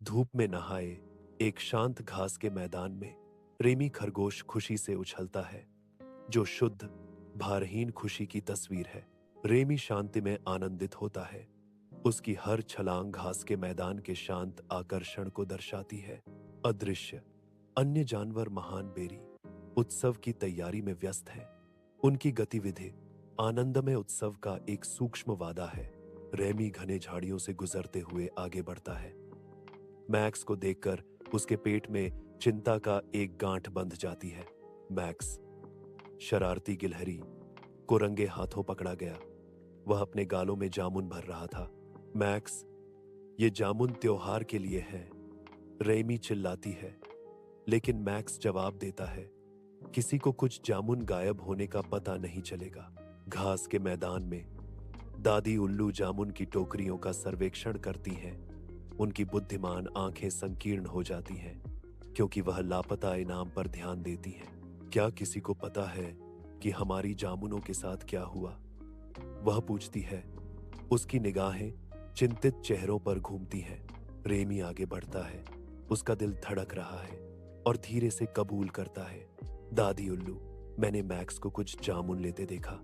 धूप में नहाए एक शांत घास के मैदान में रेमी खरगोश खुशी से उछलता है, जो शुद्ध भारहीन खुशी की तस्वीर है। रेमी शांति में आनंदित होता है। उसकी हर छलांग घास के मैदान के शांत आकर्षण को दर्शाती है। अदृश्य अन्य जानवर महान बेरी उत्सव की तैयारी में व्यस्त हैं। उनकी गतिविधि आनंदमय उत्सव का एक सूक्ष्म वादा है। रेमी घने झाड़ियों से गुजरते हुए आगे बढ़ता है। मैक्स को देखकर उसके पेट में चिंता का एक गांठ बंध जाती है। मैक्स शरारती गिलहरी को रंगे हाथों पकड़ा गया। वह अपने गालों में जामुन भर रहा था। मैक्स, ये जामुन त्योहार के लिए है, रेमी चिल्लाती है। लेकिन मैक्स जवाब देता है, किसी को कुछ जामुन गायब होने का पता नहीं चलेगा। घास के मैदान में दादी उल्लू जामुन की टोकरियों का सर्वेक्षण करती हैं। उनकी बुद्धिमान आंखें संकीर्ण हो जाती हैं, क्योंकि वह लापता इनाम पर ध्यान देती हैं। क्या किसी को पता है कि हमारी जामुनों के साथ क्या हुआ? वह पूछती है। उसकी निगाहें चिंतित चेहरों पर घूमती हैं। रेमी आगे बढ़ता है। उसका दिल धड़क रहा है और धीरे से कबूल करता है। दादी उल्लू, मैंने मैक्स को कुछ जामुन लेते देखा।